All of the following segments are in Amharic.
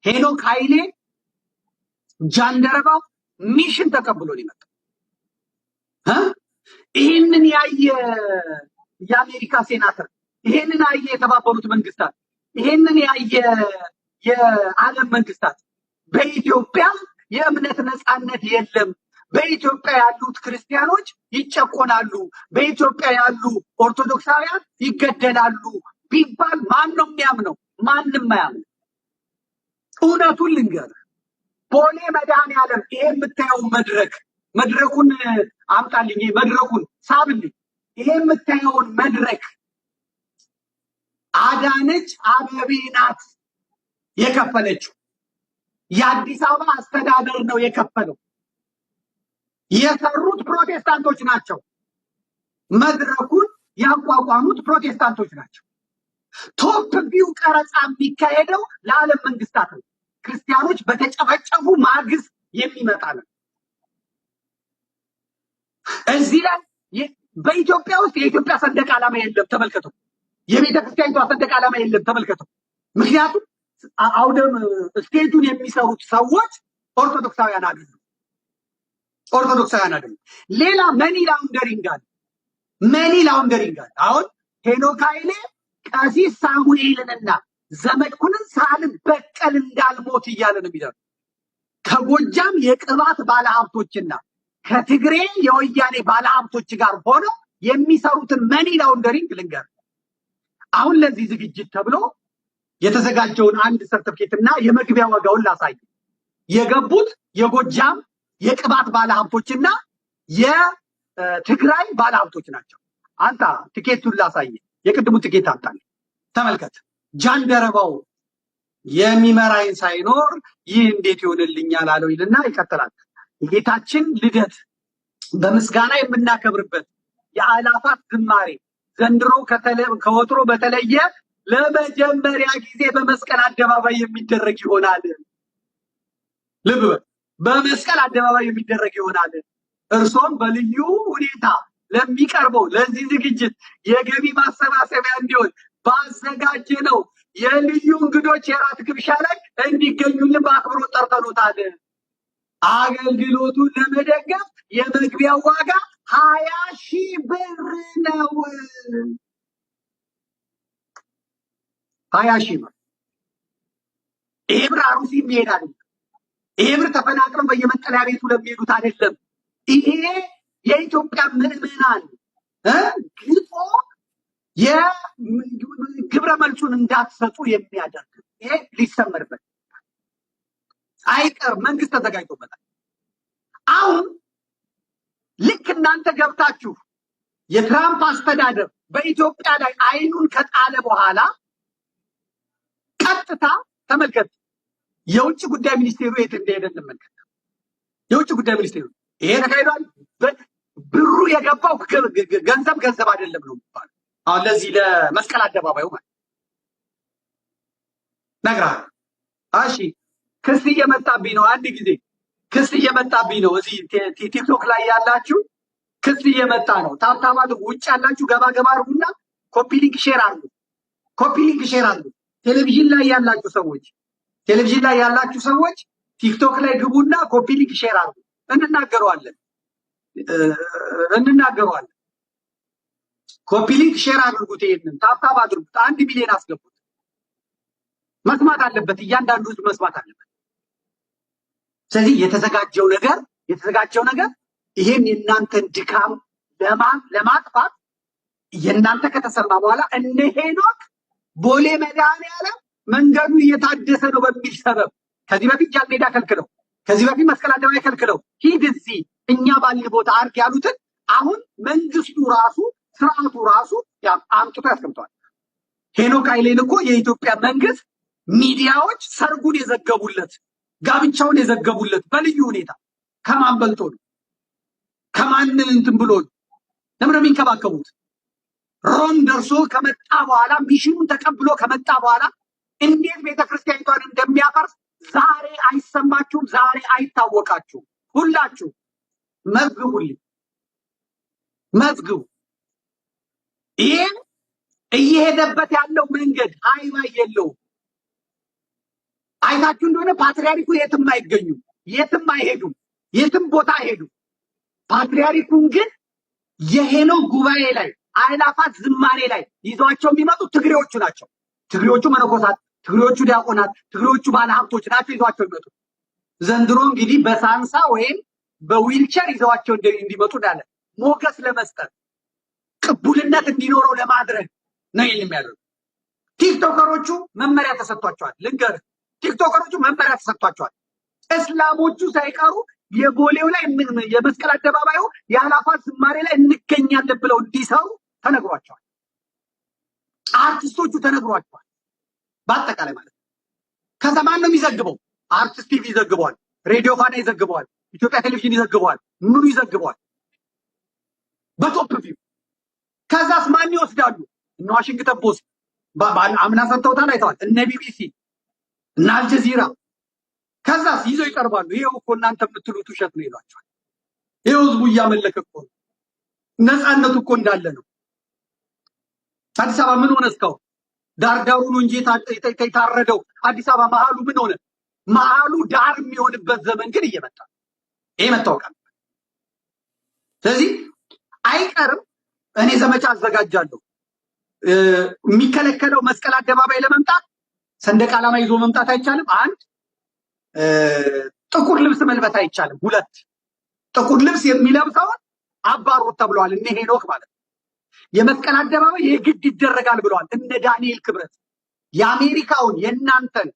ሄኖክ ኃይሌ ጃንደረባው ሚሽን ተቀብሎ ሊመጣ ይሄንን ያየ የአሜሪካ ሴናተር፣ ይሄንን ያየ የተባበሩት መንግስታት፣ ይሄንን ያየ የዓለም መንግስታት በኢትዮጵያ የእምነት ነፃነት የለም፣ በኢትዮጵያ ያሉት ክርስቲያኖች ይጨቆናሉ፣ በኢትዮጵያ ያሉ ኦርቶዶክሳውያን ይገደላሉ ቢባል ማን ነው የሚያምነው? ማንም አያምነው። እውነቱን ልንገርህ፣ ቦሌ መድኃኔዓለም ይሄ የምታየው መድረኩን አምጣልኝ፣ መድረኩን ሳብልኝ። ይሄ የምታየውን መድረክ አዳነች አቤቤ ናት የከፈለችው። የአዲስ አበባ አስተዳደር ነው የከፈለው። የሰሩት ፕሮቴስታንቶች ናቸው። መድረኩን ያቋቋሙት ፕሮቴስታንቶች ናቸው። ቶፕ ቪው ቀረጻ የሚካሄደው ለዓለም መንግስታት ነው። ክርስቲያኖች በተጨፈጨፉ ማግስት የሚመጣ ነው። እዚህ ላይ በኢትዮጵያ ውስጥ የኢትዮጵያ ሰንደቅ ዓላማ የለም፣ ተመልከቱ። የቤተ ክርስቲያኒቷ ሰንደቅ ዓላማ የለም፣ ተመልከቱ። ምክንያቱም አውደም ስቴጁን የሚሰሩት ሰዎች ኦርቶዶክሳውያን አይደሉም። ሌላ መኒ ላውንደሪንግ አለ። አሁን ሄኖክ ኃይሌ ቀሲስ ሳሙኤልንና ዘመድኩንን ሳልበቀል እንዳልሞት እያለ ነው የሚለው። ከጎጃም የቅባት ባለሀብቶችና ከትግሬ የወያኔ ባለሀብቶች ጋር ሆነው የሚሰሩትን መኒ ላውንደሪንግ ልንገር። አሁን ለዚህ ዝግጅት ተብሎ የተዘጋጀውን አንድ ሰርተፍኬት እና የመግቢያ ዋጋውን ላሳይ። የገቡት የጎጃም የቅባት ባለሀብቶችና የትግራይ ባለሀብቶች ናቸው። አንተ ትኬቱን ላሳይ። የቅድሙ ትኬት አምጣልኝ፣ ተመልከት። ጃንደረባው የሚመራኝ ሳይኖር ይህ እንዴት ይሆንልኛል አለው ይልና ይቀጥላል። የጌታችን ልደት በምስጋና የምናከብርበት የአላፋት ዝማሬ ዘንድሮ ከወትሮ በተለየ ለመጀመሪያ ጊዜ በመስቀል አደባባይ የሚደረግ ይሆናል። ልብ በል፣ በመስቀል አደባባይ የሚደረግ ይሆናል። እርሶም በልዩ ሁኔታ ለሚቀርበው ለዚህ ዝግጅት የገቢ ማሰባሰቢያ እንዲሆን ባዘጋጀነው የልዩ እንግዶች የራት ግብዣ ላይ እንዲገኙልን በአክብሮት ጠርተኖታል። አገልግሎቱን ለመደገፍ የመግቢያ ዋጋ 20,000 ብር ነው። 20,000 ብር። ይሄ ብር አሩሲ የሚሄድ አይደለም። ይሄ ብር ተፈናቅለው በየመጠለያ ቤቱ ለሚሄዱት አይደለም። ይሄ የኢትዮጵያ ምዕመናን ግጦ የግብረ መልሱን እንዳትሰጡ የሚያደርግ ይሄ ሊሰመርበት አይቀር። መንግስት ተዘጋጅቶበታል። አሁን ልክ እናንተ ገብታችሁ የትራምፕ አስተዳደር በኢትዮጵያ ላይ አይኑን ከጣለ በኋላ ቀጥታ ተመልከት፣ የውጭ ጉዳይ ሚኒስቴሩ የት እንደሄደ እንመልከት። የውጭ ጉዳይ ሚኒስቴሩ ይሄ ተካሂዷል። ብሩ የገባው ገንዘብ አይደለም ነው የሚባለው። አሁን ለዚህ ለመስቀል አደባባዩ ማለት ነግራል። እሺ ክስ እየመጣብኝ ነው። አንድ ጊዜ ክስ እየመጣብኝ ነው። እዚህ ቲክቶክ ላይ ያላችሁ ክስ እየመጣ ነው። ታብታባ ውጭ ያላችሁ ገባ አድርጉና ኮፒ ሊንክ ሼር አድርጉ። ቴሌቪዥን ላይ ያላችሁ ሰዎች ቲክቶክ ላይ ግቡና ኮፒ ሊንክ ሼር አድርጉ። እንናገረዋለን። ኮፒ ሊንክ ሼር አድርጉት። ይሄንን ታብታብ አድርጉት። 1 ሚሊዮን አስገቡት። መስማት አለበት፣ እያንዳንዱ ህዝብ መስማት አለበት። ስለዚህ የተዘጋጀው ነገር ይሄን የእናንተን ድካም ለማጥፋት የእናንተ ከተሰማ በኋላ እነ ሄኖክ ቦሌ መድኃኔዓለም መንገዱ እየታደሰ ነው በሚል ሰበብ ከዚህ በፊት ጃንሜዳ ከልክለው፣ ከዚህ በፊት መስቀል አደባባይ ከልክለው ሂድ እዚህ እኛ ባልን ቦታ አርግ ያሉትን አሁን መንግስቱ ራሱ ስርዓቱ ራሱ አምጥቶ ያስቀምጠዋል። ሄኖክ ኃይሌን እኮ የኢትዮጵያ መንግስት ሚዲያዎች ሰርጉን የዘገቡለት፣ ጋብቻውን የዘገቡለት በልዩ ሁኔታ ከማን በልጦ ነው? ከማን እንትን ብሎ ነው? ለምን የሚንከባከቡት? ሮም ደርሶ ከመጣ በኋላ ሚሽኑን ተቀብሎ ከመጣ በኋላ እንዴት ቤተክርስቲያኒቷን እንደሚያፈርስ ዛሬ አይሰማችሁም? ዛሬ አይታወቃችሁም? ሁላችሁ መዝግቡልኝ፣ መዝግቡ። ይህን እየሄደበት ያለው መንገድ ሃይባይ የለውም። አይታችሁ እንደሆነ ፓትርያርኩ የትም አይገኙም፣ የትም አይሄዱም፣ የትም ቦታ አይሄዱም። ፓትርያርኩን ግን የሄኖክ ጉባኤ ላይ አእላፋት ዝማሬ ላይ ይዟቸው የሚመጡት ትግሬዎቹ ናቸው። ትግሬዎቹ መነኮሳት፣ ትግሬዎቹ ዲያቆናት፣ ትግሬዎቹ ባለሀብቶች ናቸው ይዟቸው የሚመጡት። ዘንድሮ እንግዲህ በሳንሳ ወይም በዊልቸር ይዘዋቸው እንዲመጡ እንዳለ ሞገስ ለመስጠት ቅቡልነት እንዲኖረው ለማድረግ ነው የሚያደርጉት። ቲክቶከሮቹ መመሪያ ተሰጥቷቸዋል። ልንገርህ፣ ቲክቶከሮቹ መመሪያ ተሰጥቷቸዋል። እስላሞቹ ሳይቀሩ የቦሌው ላይ የመስቀል አደባባዩ የአእላፋት ዝማሬ ላይ እንገኛለን ብለው እንዲሰሩ ተነግሯቸዋል። አርቲስቶቹ ተነግሯቸዋል። በአጠቃላይ ማለት ነው። ከዛ ማን ነው የሚዘግበው? አርቲስት ቲቪ ይዘግበዋል፣ ሬዲዮ ፋና ይዘግበዋል፣ ኢትዮጵያ ቴሌቪዥን ይዘግበዋል፣ ምኑ ይዘግበዋል በቶፕ ቪው። ከዛስ ማን ይወስዳሉ? እነ ዋሽንግተን ፖስት አምና ሰምተውታል፣ አይተዋል። እነ ቢቢሲ እነ አልጀዚራ ከዛስ ይዘው ይቀርባሉ። ይሄው እኮ እናንተ የምትሉት ውሸት ነው ይሏቸዋል። ይሄው ህዝቡ እያመለከ እኮ ነው፣ ነፃነቱ እኮ እንዳለ ነው። አዲስ አበባ ምን ሆነ? እስካሁን ዳርዳሩ ነው እንጂ የታረደው አዲስ አበባ መሀሉ ምን ሆነ? መሀሉ ዳር የሚሆንበት ዘመን ግን እየመጣ ይሄ መታወቃል። ስለዚህ አይቀርም። እኔ ዘመቻ አዘጋጃለሁ። የሚከለከለው መስቀል አደባባይ ለመምጣት ሰንደቅ ዓላማ ይዞ መምጣት አይቻልም። አንድ ጥቁር ልብስ መልበስ አይቻልም። ሁለት ጥቁር ልብስ የሚለብሰውን አባሮት ተብለዋል። እነ ሄኖክ ማለት ነው። የመስቀል አደባባይ የግድ ይደረጋል ብለዋል እነ ዳንኤል ክብረት። የአሜሪካውን የእናንተን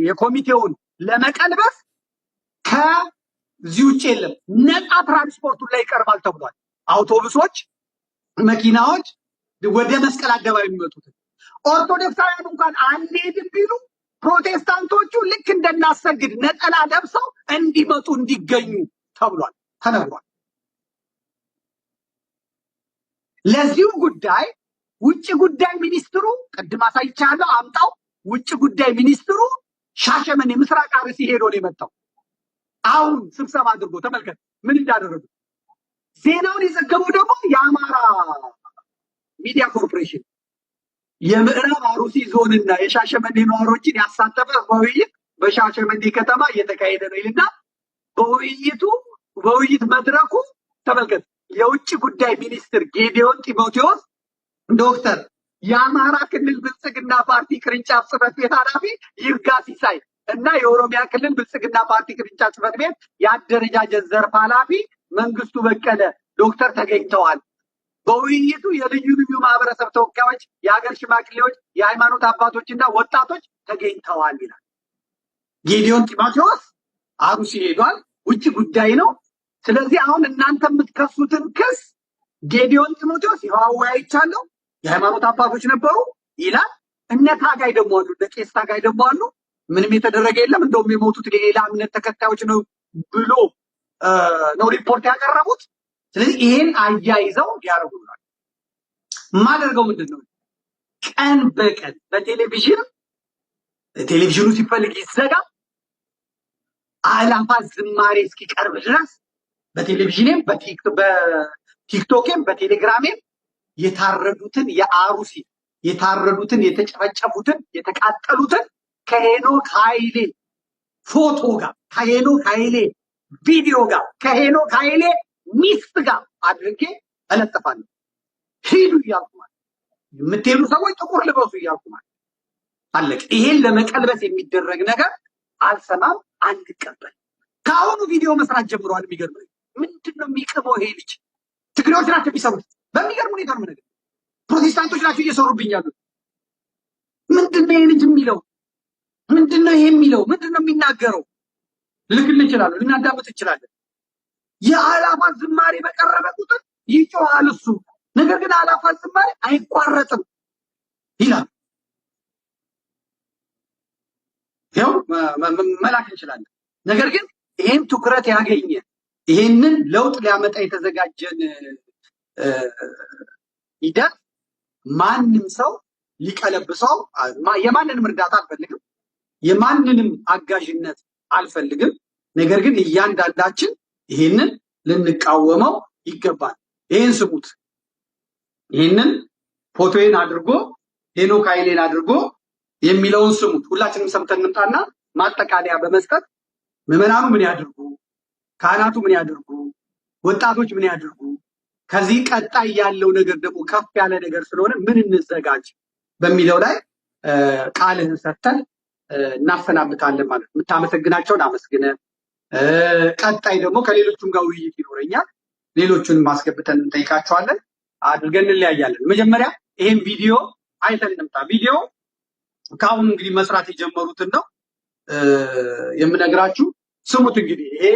የኮሚቴውን ለመቀልበስ ከዚህ ውጭ የለም፣ ነፃ ትራንስፖርቱን ላይ ይቀርባል ተብሏል። አውቶቡሶች፣ መኪናዎች ወደ መስቀል አደባባይ የሚመጡት ኦርቶዶክሳውያን እንኳን አንሄድም ቢሉ ፕሮቴስታንቶቹ ልክ እንደናሰግድ ነጠላ ለብሰው እንዲመጡ እንዲገኙ ተብሏል፣ ተነግሯል። ለዚሁ ጉዳይ ውጭ ጉዳይ ሚኒስትሩ ቅድም አሳይቻለሁ፣ አምጣው። ውጭ ጉዳይ ሚኒስትሩ ሻሸመኔ ምስራቅ አርሲ ሄዶ ነው የመጣው። አሁን ስብሰባ አድርጎ ተመልከት ምን እንዳደረጉ። ዜናውን የዘገበው ደግሞ የአማራ ሚዲያ ኮርፖሬሽን የምዕራብ አሩሲ ዞንና የሻሸመኔ ነዋሪዎችን ያሳተፈ ውይይት በሻሸመኔ ከተማ እየተካሄደ ነው ይልና በውይይት መድረኩ ተመልከት የውጭ ጉዳይ ሚኒስትር ጌዲዮን ጢሞቴዎስ ዶክተር የአማራ ክልል ብልጽግና ፓርቲ ቅርንጫፍ ጽሕፈት ቤት ኃላፊ ይርጋ ሲሳይ እና የኦሮሚያ ክልል ብልጽግና ፓርቲ ቅርንጫፍ ጽሕፈት ቤት የአደረጃጀት ዘርፍ ኃላፊ መንግስቱ በቀለ ዶክተር ተገኝተዋል። በውይይቱ የልዩ ልዩ ማህበረሰብ ተወካዮች፣ የሀገር ሽማግሌዎች፣ የሃይማኖት አባቶችና ወጣቶች ተገኝተዋል ይላል። ጌዲዮን ጢሞቴዎስ አሩሲ ሄዷል። ውጭ ጉዳይ ነው። ስለዚህ አሁን እናንተ የምትከሱትን ክስ ጌዲዮን ጢሞቴዎስ ይኸው አወያይቻለሁ፣ የሃይማኖት አባቶች ነበሩ ይላል። እነ ታጋይ ደግሞ አሉ፣ እነ ቄስ ታጋይ ደግሞ አሉ። ምንም የተደረገ የለም እንደውም የሞቱት የሌላ እምነት ተከታዮች ነው ብሎ ነው ሪፖርት ያቀረቡት። ስለዚህ ይሄን አያይዘው ያደርጉናል። የማደርገው ምንድን ነው? ቀን በቀን ቴሌቪዥኑ ሲፈልግ ይዘጋ፣ አእላፋት ዝማሬ እስኪቀርብ ድረስ በቴሌቪዥኔም በቲክቶኬም በቴሌግራሜም የታረዱትን የአሩሲ የታረዱትን የተጨፈጨፉትን የተቃጠሉትን ከሄኖክ ኃይሌ ፎቶ ጋር ከሄኖክ ኃይሌ ቪዲዮ ጋር ከሄኖክ ኃይሌ ሚስት ጋር አድርጌ እለጥፋለሁ። ሂዱ እያልኩ ማለት የምትሄዱ ሰዎች ጥቁር ልበሱ እያልኩ ማለት አለቅ። ይሄን ለመቀልበስ የሚደረግ ነገር አልሰማም፣ አንቀበል። ከአሁኑ ቪዲዮ መስራት ጀምረዋል። የሚገርም ምንድን ነው የሚቅመው ይሄ ልጅ? ትግሬዎች ናቸው የሚሰሩት። በሚገርም ሁኔታ ነው ነገር ፕሮቴስታንቶች ናቸው እየሰሩብኝ ያሉት። ምንድን ነው ይሄ ልጅ የሚለው? ምንድን ነው ይሄ የሚለው? ምንድን ነው የሚናገረው? ልክል እንችላለን፣ ልናዳምጥ እንችላለን። የአእላፋት ዝማሬ በቀረበ ቁጥር ይጮሃል እሱ። ነገር ግን አእላፋት ዝማሬ አይቋረጥም ይላል። ይኸው መላክ እንችላለን። ነገር ግን ይሄን ትኩረት ያገኘ ይሄንን ለውጥ ሊያመጣ የተዘጋጀን ሂደት ማንም ሰው ሊቀለብሰው፣ የማንንም እርዳታ አልፈልግም፣ የማንንም አጋዥነት አልፈልግም። ነገር ግን እያንዳንዳችን ይሄንን ልንቃወመው ይገባል። ይሄን ስሙት። ይሄንን ፎቶዬን አድርጎ ሄኖክ ኃይሌን አድርጎ የሚለውን ስሙት። ሁላችንም ሰምተን እንምጣና ማጠቃለያ በመስጠት ምዕመናኑ ምን ያድርጉ፣ ካህናቱ ምን ያድርጉ፣ ወጣቶች ምን ያድርጉ፣ ከዚህ ቀጣይ ያለው ነገር ደግሞ ከፍ ያለ ነገር ስለሆነ ምን እንዘጋጅ በሚለው ላይ ቃልህን ሰጥተን እናሰናብታለን ማለት ነው። የምታመሰግናቸውን አመስግነ ቀጣይ ደግሞ ከሌሎቹም ጋር ውይይት ይኖረኛል። ሌሎቹን ማስገብተን እንጠይቃቸዋለን፣ አድርገን እንለያያለን። መጀመሪያ ይሄን ቪዲዮ አይተን እንምጣ። ቪዲዮ ከአሁኑ እንግዲህ መስራት የጀመሩትን ነው የምነግራችሁ። ስሙት እንግዲህ ይሄ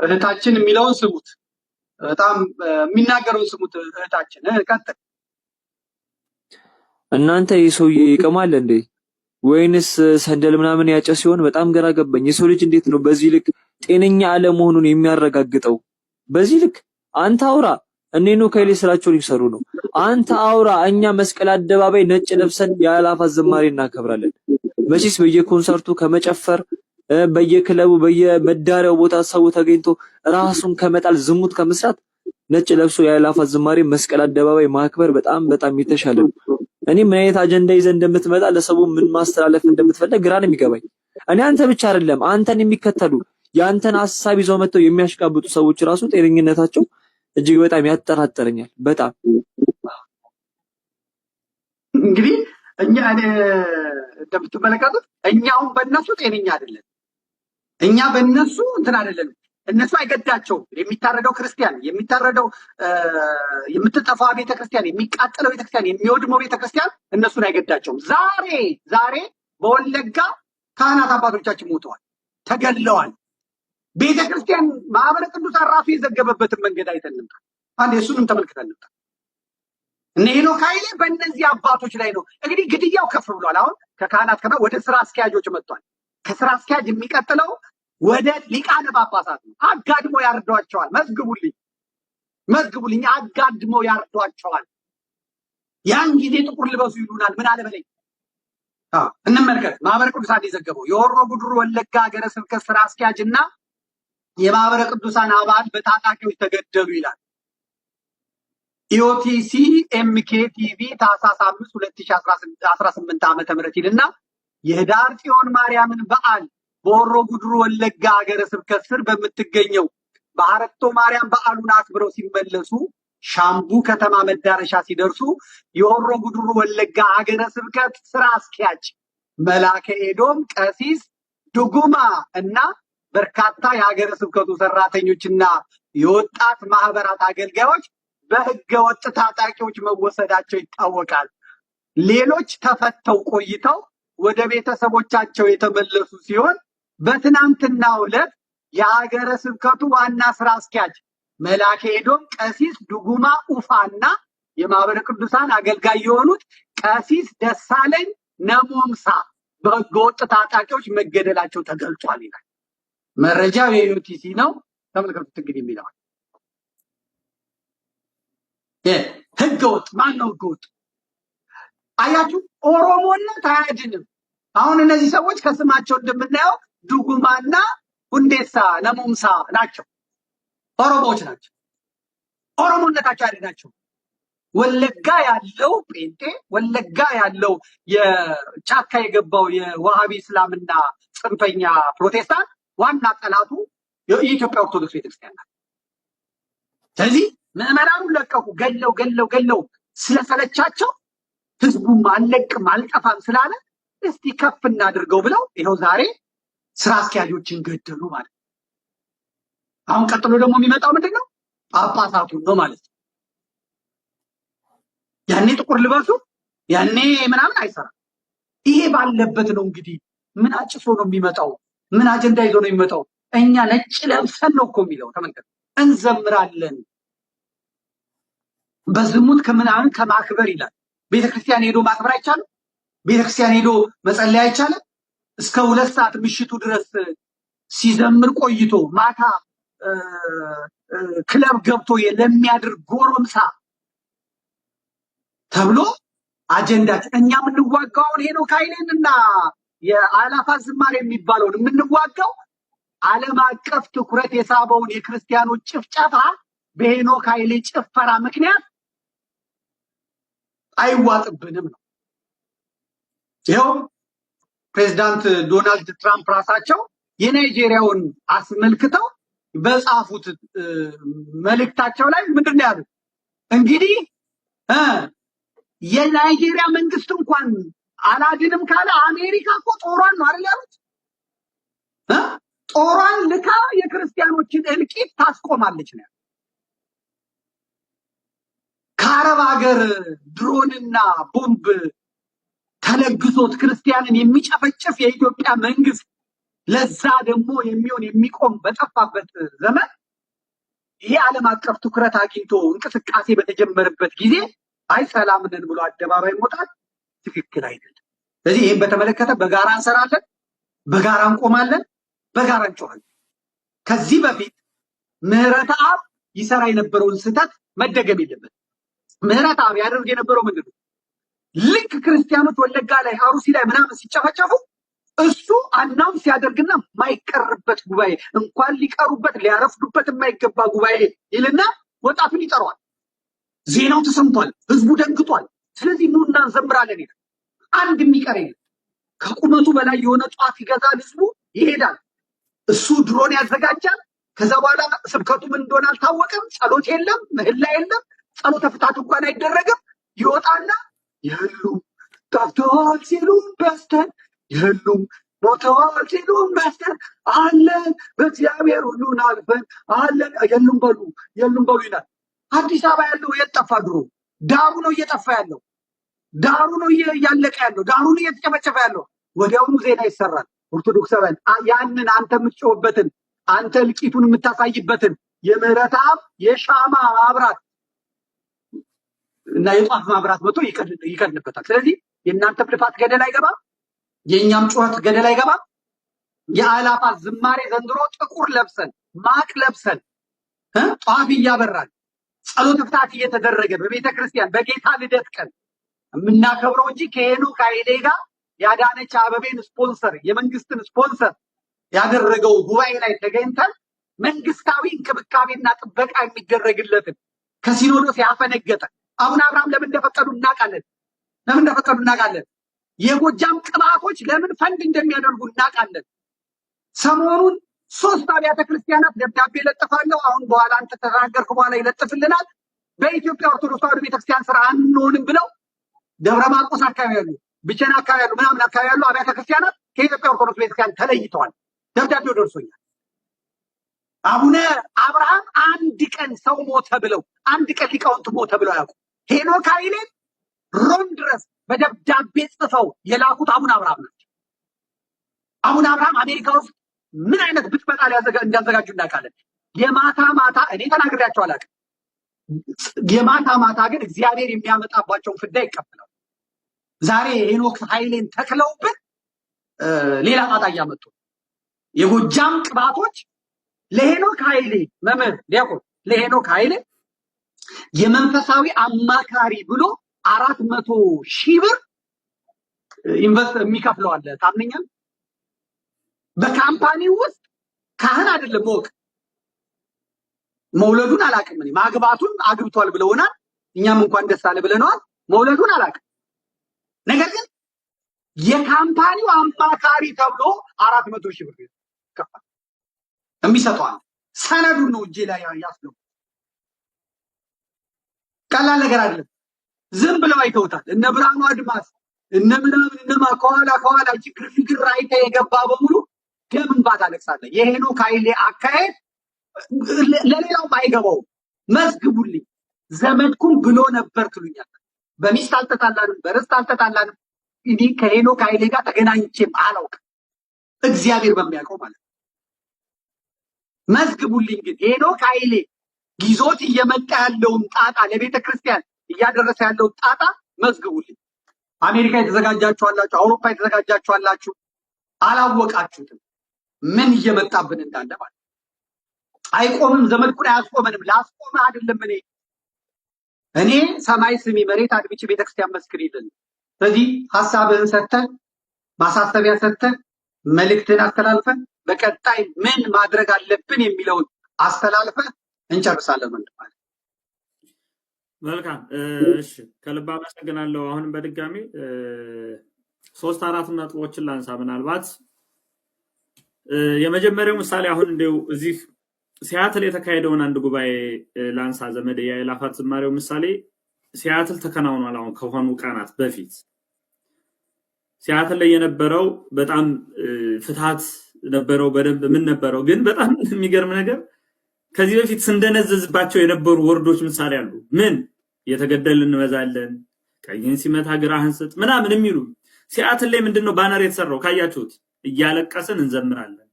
እህታችን የሚለውን ስሙት። በጣም የሚናገረውን ስሙት። እህታችን ቀጥል። እናንተ ይህ ሰውዬ ይቀማል እንዴ ወይንስ ሰንደል ምናምን ያጨ ሲሆን በጣም ግራ ገባኝ። የሰው ልጅ እንዴት ነው በዚህ ልክ ጤነኛ አለመሆኑን የሚያረጋግጠው? በዚህ ልክ አንተ አውራ እኔ ነው ከሌ ስራቸውን ይሰሩ ነው። አንተ አውራ እኛ መስቀል አደባባይ ነጭ ለብሰን የአላፋት ዝማሬ እናከብራለን። መቼስ በየኮንሰርቱ ከመጨፈር በየክለቡ በየመዳሪያው ቦታ ሰው ተገኝቶ ራሱን ከመጣል ዝሙት ከመስራት ነጭ ለብሶ የአላፋት ዝማሬ መስቀል አደባባይ ማክበር በጣም በጣም የተሻለ ነው። እኔ ምን አይነት አጀንዳ ይዘህ እንደምትመጣ ለሰው ምን ማስተላለፍ እንደምትፈልግ ግራ ነው የሚገባኝ። እኔ አንተ ብቻ አይደለም አንተን የሚከተሉ ያንተን ሐሳብ ይዘው መጥተው የሚያሽቃብጡ ሰዎች ራሱ ጤነኝነታቸው እጅግ በጣም ያጠራጥረኛል። በጣም እንግዲህ እኛ እንደምትመለከቱት እኛውን በእነሱ ጤነኛ አይደለም። እኛ በእነሱ እንትን አይደለም። እነሱ አይገዳቸውም። የሚታረደው ክርስቲያን፣ የሚታረደው የምትጠፋው ቤተክርስቲያን፣ የሚቃጠለው ቤተክርስቲያን፣ የሚወድመው ቤተክርስቲያን እነሱን አይገዳቸውም። ዛሬ በወለጋ ካህናት አባቶቻችን ሞተዋል፣ ተገድለዋል። ቤተክርስቲያን ማህበረ ቅዱሳን ራሱ የዘገበበትን መንገድ አይተን እንምጣ። አንዴ እሱንም ተመልክተን እንምጣ። እነ ሄኖክ ኃይሌ በእነዚህ አባቶች ላይ ነው እንግዲህ ግድያው ከፍ ብሏል። አሁን ከካህናት ወደ ስራ አስኪያጆች መጥቷል። ከስራ አስኪያጅ የሚቀጥለው ወደ ሊቃነ ጳጳሳት ነው። አጋድሞ ያርዷቸዋል። መዝግቡልኝ፣ አጋድሞ ያርዷቸዋል። ያን ጊዜ ጥቁር ልበሱ ይሉናል። ምን አለ በለኝ። እንመልከት። ማህበረ ቅዱሳን የዘገበው የሆሮ ጉድሩ ወለጋ ሀገረ ስብከት ስራ አስኪያጅ እና የማህበረ ቅዱሳን አባል በታጣቂዎች ተገደሉ ይላል። ኢኦቲሲ ኤምኬ ቲቪ ታህሳስ 5 2018 ዓ.ም ይልና የህዳር ጽዮን ማርያምን በዓል በሆሮ ጉድሩ ወለጋ ሀገረ ስብከት ስር በምትገኘው በአረቶ ማርያም በዓሉን አክብረው ሲመለሱ ሻምቡ ከተማ መዳረሻ ሲደርሱ የሆሮ ጉድሩ ወለጋ ሀገረ ስብከት ስራ አስኪያጅ መላከ ኤዶም ቀሲስ ዱጉማ እና በርካታ የሀገረ ስብከቱ ሰራተኞችና የወጣት ማህበራት አገልጋዮች በህገ ወጥ ታጣቂዎች መወሰዳቸው ይታወቃል። ሌሎች ተፈተው ቆይተው ወደ ቤተሰቦቻቸው የተመለሱ ሲሆን በትናንትናው ዕለት የሀገረ ስብከቱ ዋና ስራ አስኪያጅ መላከ ኤዶም ቀሲስ ዱጉማ ኡፋና የማህበረ ቅዱሳን አገልጋይ የሆኑት ቀሲስ ደሳለኝ ነሞምሳ በህገወጥ ታጣቂዎች መገደላቸው ተገልጿል ይላል። መረጃው የዩቲሲ ነው። ተመልከቱት እንግዲህ የሚለዋል ህገወጥ ማን ነው? ህገወጥ አያችሁ፣ ኦሮሞነት አያድንም። አሁን እነዚህ ሰዎች ከስማቸው እንደምናየው ዱጉማና ሁንዴሳ ነሞምሳ ናቸው፣ ኦሮሞዎች ናቸው። ኦሮሞነታቸው አያድናቸው። ወለጋ ያለው ጴንጤ፣ ወለጋ ያለው የጫካ የገባው የዋሃቢ እስላምና ጽንፈኛ ፕሮቴስታንት ዋና ጠላቱ የኢትዮጵያ ኦርቶዶክስ ቤተክርስቲያን ናት። ስለዚህ ምዕመናኑን ለቀቁ፣ ገለው ስለሰለቻቸው ህዝቡም አልለቅም አልጠፋም ስላለ እስቲ ከፍ እናድርገው ብለው ይኸው ዛሬ ስራ አስኪያጆችን ገደሉ ማለት ነው። አሁን ቀጥሎ ደግሞ የሚመጣው ምንድን ነው? ጳጳሳቱን ነው ማለት ነው። ያኔ ጥቁር ልበሱ ያኔ ምናምን አይሰራም። ይሄ ባለበት ነው እንግዲህ ምን አጭሶ ነው የሚመጣው? ምን አጀንዳ ይዞ ነው የሚመጣው? እኛ ነጭ ለብሰን ነው እኮ የሚለው ተመልከቱ። እንዘምራለን በዝሙት ከምናምን ከማክበር ይላል። ቤተክርስቲያን ሄዶ ማክበር አይቻልም? ቤተክርስቲያን ሄዶ መጸለይ አይቻልም? እስከ 2 ሰዓት ምሽቱ ድረስ ሲዘምር ቆይቶ ማታ ክለብ ገብቶ ለሚያድር ጎረምሳ ተብሎ አጀንዳችን እኛ የምንዋጋውን ሄኖክ ኃይሌንና የአላፋት ዝማሬ የሚባለውን የምንዋጋው ዓለም አቀፍ ትኩረት የሳበውን የክርስቲያኖች ጭፍጨፋ በሄኖክ ኃይሌ ጭፈራ ምክንያት አይዋጥብንም ነው። ይኸው ፕሬዚዳንት ዶናልድ ትራምፕ ራሳቸው የናይጄሪያውን አስመልክተው በጻፉት መልእክታቸው ላይ ምንድን ነው ያሉት? እንግዲህ የናይጄሪያ መንግስት እንኳን አላድንም ካለ አሜሪካ እኮ ጦሯን ነው አይደል ያሉት? ጦሯን ልካ የክርስቲያኖችን እልቂት ታስቆማለች ነው። ከአረብ ሀገር ድሮንና ቦምብ ተለግሶት ክርስቲያንን የሚጨፈጭፍ የኢትዮጵያ መንግስት ለዛ ደግሞ የሚሆን የሚቆም በጠፋበት ዘመን ይሄ ዓለም አቀፍ ትኩረት አግኝቶ እንቅስቃሴ በተጀመረበት ጊዜ አይ ሰላም ነን ብሎ አደባባይ መውጣት ትክክል አይደለም። ስለዚህ ይህን በተመለከተ በጋራ እንሰራለን፣ በጋራ እንቆማለን፣ በጋራ እንጮሃለን። ከዚህ በፊት ምህረተአብ ይሰራ የነበረውን ስህተት መደገም የለበትም። ምህረተአብ ያደርግ የነበረው ምንድን ነው? ልክ ክርስቲያኖች ወለጋ ላይ አሩሲ ላይ ምናምን ሲጨፈጨፉ እሱ አናውንስ ሲያደርግና የማይቀርበት ጉባኤ እንኳን ሊቀሩበት ሊያረፍዱበት የማይገባ ጉባኤ ይልና ወጣቱን ይጠራዋል። ዜናው ተሰምቷል፣ ህዝቡ ደንግጧል። ስለዚህ ኑና እንዘምራለን ይላል። አንድ የሚቀር የለም። ከቁመቱ በላይ የሆነ ጧፍ ይገዛል፣ ህዝቡ ይሄዳል። እሱ ድሮን ያዘጋጃል። ከዛ በኋላ ስብከቱ ምን እንደሆነ አልታወቀም። ጸሎት የለም፣ ምህላ የለም፣ ጸሎተ ፍታት እንኳን አይደረግም። ይወጣና የሉም ጠፍተዋል ሲሉም በስተን የሉም ሞተዋል ሲሉም በስተን አለን በእግዚአብሔር ሁሉን አልፈን አለን የሉም በሉ ይላል። አዲስ አበባ ያለው የት ጠፋ? ድሮ ዳሩ ነው እየጠፋ ያለው፣ ዳሩ ነው እያለቀ ያለው፣ ዳሩ ነው እየተጨፈጨፈ ያለው። ወዲያውኑ ዜና ይሰራል። ኦርቶዶክሳውያን ያንን አንተ የምትጮህበትን አንተ እልቂቱን የምታሳይበትን የምህረተአብ የሻማ ማብራት እና የጧፍ ማብራት መጥቶ ይቀድንበታል። ስለዚህ የእናንተም ልፋት ገደል አይገባም፣ የእኛም ጩኸት ገደል አይገባም። የአእላፋት ዝማሬ ዘንድሮ ጥቁር ለብሰን ማቅ ለብሰን ጧፍ እያበራን ጸሎተ ፍታት እየተደረገ በቤተ ክርስቲያን በጌታ ልደት ቀን የምናከብረው እንጂ ከሄኖክ ኃይሌ ጋር የአዳነች አበቤን ስፖንሰር የመንግስትን ስፖንሰር ያደረገው ጉባኤ ላይ ተገኝተን መንግስታዊ እንክብካቤና ጥበቃ የሚደረግለትን ከሲኖዶስ ያፈነገጠ አቡነ አብርሃም ለምን እንደፈቀዱ እናውቃለን። የጎጃም ቅባቶች ለምን ፈንድ እንደሚያደርጉ እናውቃለን። ሰሞኑን 3 አብያተ ክርስቲያናት ደብዳቤ ይለጥፋለሁ። አሁን በኋላ አንተ ተናገርክ በኋላ ይለጥፍልናል። በኢትዮጵያ ኦርቶዶክስ ተዋሕዶ ቤተክርስቲያን ስራ አንሆንም ብለው ደብረ ማርቆስ አካባቢ ያሉ፣ ብቸና አካባቢ ያሉ፣ ምናምን አካባቢ ያሉ አብያተ ክርስቲያናት ከኢትዮጵያ ኦርቶዶክስ ቤተክርስቲያን ተለይተዋል። ደብዳቤው ደርሶኛል። አቡነ አብርሃም አንድ ቀን ሰው ሞተ ብለው አንድ ቀን ሊቃውንት ሞተ ብለው ያውቁ። ሄኖክ ኃይሌን ሮም ድረስ በደብዳቤ ጽፈው የላኩት አቡነ አብርሃም ናቸው። አቡነ አብርሃም አሜሪካ ውስጥ ምን አይነት ብጥበጣ እንዲያዘጋጁ እናውቃለን። የማታ ማታ እኔ ተናግሬያቸው አላውቅም። የማታ ማታ ግን እግዚአብሔር የሚያመጣባቸውን ፍዳ ይቀበላል። ዛሬ ሄኖክ ኃይሌን ተክለውብን ሌላ ጣጣ እያመጡ የጎጃም ቅባቶች ለሄኖክ ኃይሌ መምህር ዲያቆን ለሄኖክ ኃይሌ የመንፈሳዊ አማካሪ ብሎ 400,000 ብር ኢንቨስት የሚከፍለው አለ። ታምነኛል። በካምፓኒው ውስጥ ካህን አይደለም ወቅ መውለዱን አላውቅም። እኔ ማግባቱን አግብቷል ብለውናል። እኛም እንኳን ደስ አለ ብለናል። መውለዱን አላውቅም። ነገር ግን የካምፓኒው አማካሪ ተብሎ 400,000 ብር ይከፋል። የሚሰጠዋል ሰነዱን ነው እጄ ላይ ያስገቡ። ቀላል ነገር አይደለም። ዝም ብለው አይተውታል። እነ ብርሃኑ አድማስ እነ ምናምን እነማ ከኋላ ግርግር አይተህ የገባ በሙሉ ደም እንባ ታለቅሳለህ። የሄኖክ ኃይሌ አካሄድ ለሌላውም አይገባውም። መዝግቡልኝ። ዘመድኩን ብሎ ነበር ትሉኛል። በሚስት አልተጣላንም፣ በርስት አልተጣላንም። እኔ ከሄኖክ ኃይሌ ጋር ተገናኝቼም አላውቅም። እግዚአብሔር በሚያውቀው ማለት ነው። መዝግቡልኝ። ግን ሄኖክ ኃይሌ ይዞት እየመጣ ያለውን ጣጣ ለቤተ ክርስቲያን እያደረሰ ያለውን ጣጣ መዝግቡልኝ። አሜሪካ የተዘጋጃችሁ አላችሁ፣ አውሮፓ የተዘጋጃችሁ አላችሁ። አላወቃችሁትም ምን እየመጣብን እንዳለ ማለት አይቆምም። ዘመድኩን አያስቆመንም። ላስቆመ አይደለም እኔ ሰማይ ስሚ መሬት አድብቼ ቤተክርስቲያን መስክር ይልን። ስለዚህ ሀሳብህን ሰጥተህ ማሳሰቢያ ሰጥተህ መልእክትን አስተላልፈን በቀጣይ ምን ማድረግ አለብን የሚለውን አስተላልፈህ እንጨርሳለን። ማለት መልካም። እሺ፣ ከልብ አመሰግናለሁ። አሁንም በድጋሚ ሶስት አራት ነጥቦችን ላንሳ። ምናልባት የመጀመሪያው ምሳሌ አሁን እንደው እዚህ ሲያትል የተካሄደውን አንድ ጉባኤ ላንሳ። ዘመድ የአእላፋት ዝማሬው ምሳሌ ሲያትል ተከናውኗል። አሁን ከሆኑ ቀናት በፊት ሲያትል ላይ የነበረው በጣም ፍትሃት ነበረው። በደንብ ምን ነበረው ግን በጣም የሚገርም ነገር ከዚህ በፊት ስንደነዘዝባቸው የነበሩ ወርዶች ምሳሌ አሉ። ምን የተገደልን እንበዛለን፣ ቀኝን ሲመታ ግራህን ስጥ ምናምን የሚሉ ሲያትል ላይ ምንድነው ባነር የተሰራው ካያችሁት? እያለቀስን እንዘምራለን።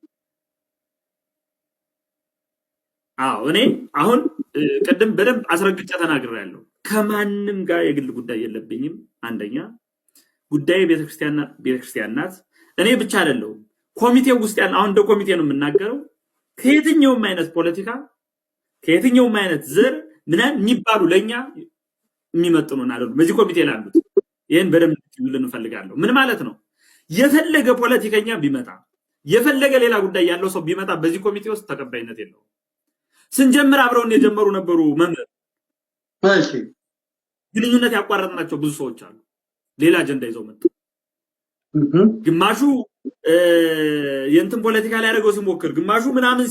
አዎ እኔ አሁን ቀደም በደንብ አስረግጬ ተናግሬያለሁ። ከማንም ጋር የግል ጉዳይ የለብኝም። አንደኛ ጉዳይ ቤተክርስቲያን ናት። እኔ ብቻ አይደለሁም ኮሚቴው ውስጥ ያለ አሁን እንደ ኮሚቴ ነው የምናገረው። ከየትኛውም አይነት ፖለቲካ ከየትኛውም አይነት ዘር ምናምን የሚባሉ ለኛ የሚመጥኑን አይደሉም በዚህ ኮሚቴ ላሉት። ይሄን በደንብ ልትሉልን እንፈልጋለሁ። ምን ማለት ነው? የፈለገ ፖለቲከኛ ቢመጣ የፈለገ ሌላ ጉዳይ ያለው ሰው ቢመጣ በዚህ ኮሚቴ ውስጥ ተቀባይነት የለውም። ስንጀምር አብረውን የጀመሩ ነበሩ መምህር። እሺ ግንኙነት ያቋረጥናቸው ብዙ ሰዎች አሉ። ሌላ አጀንዳ ይዘው መጡ። ግማሹ የእንትን ፖለቲካ ላይ ያደረገው ሲሞክር፣ ግማሹ ምናምን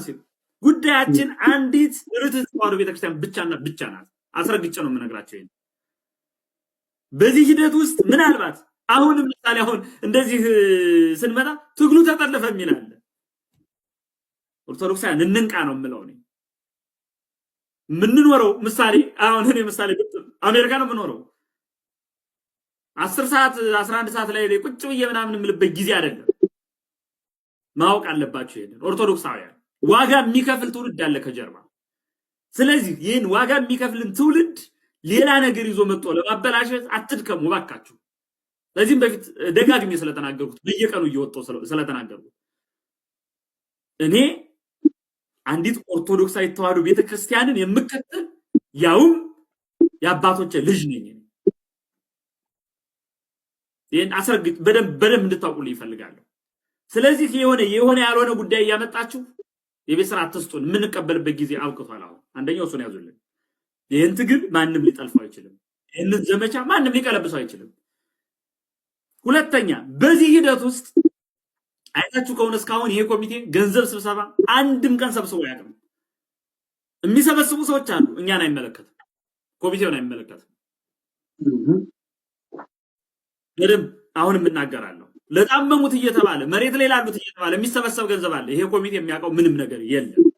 ሲል ጉዳያችን አንዲት ርትዕት ተዋሕዶ ቤተክርስቲያን ብቻና ብቻ ናት። አስረግጬ ነው የምነግራቸው። ይሄን በዚህ ሂደት ውስጥ ምናልባት አሁንም ምሳሌ አሁን እንደዚህ ስንመጣ ትግሉ ተጠለፈ የሚል አለ። ኦርቶዶክሳውያን እንንቃ ነው የምለው እኔ። የምንኖረው ምሳሌ አሁን እኔ ምሳሌ አሜሪካ ነው የምኖረው። 10 ሰዓት 11 ሰዓት ላይ ቁጭ ብዬ ምናምን የምልበት ጊዜ አይደለም። ማወቅ አለባችሁ ይሄንን። ኦርቶዶክሳውያን ዋጋ የሚከፍል ትውልድ አለ ከጀርባ። ስለዚህ ይህን ዋጋ የሚከፍልን ትውልድ ሌላ ነገር ይዞ መጥቶ ለማበላሸት አትድከሙ ባካችሁ። ለዚህም በፊት ደጋግሜ ስለተናገርኩት በየቀኑ እየወጣሁ ስለተናገርኩት እኔ አንዲት ኦርቶዶክሳዊ ተዋሕዶ ቤተክርስቲያንን የምከተል ያውም የአባቶቼ ልጅ ነኝ። ይሄን አስረግጥ በደንብ እንድታውቁልኝ ይፈልጋለሁ። ስለዚህ የሆነ ያልሆነ ጉዳይ እያመጣችሁ የቤት ስራ አትስጡን። የምንቀበልበት ጊዜ አብቅቷል። አሁን አንደኛው እሱን ያዙልን። ይህን ትግል ማንም ሊጠልፈው አይችልም። ይህንን ዘመቻ ማንም ሊቀለብሰው አይችልም። ሁለተኛ በዚህ ሂደት ውስጥ አይታችሁ ከሆነ እስካሁን ይሄ ኮሚቴ ገንዘብ ስብሰባ አንድም ቀን ሰብስቦ አያውቅም። የሚሰበስቡ ሰዎች አሉ፣ እኛን አይመለከትም፣ ኮሚቴውን አይመለከትም። በደንብ አሁንም እናገራለሁ። ለጣመሙት እየተባለ መሬት ላይ ላሉት እየተባለ የሚሰበሰብ ገንዘብ አለ። ይሄ ኮሚቴ የሚያውቀው ምንም ነገር የለም።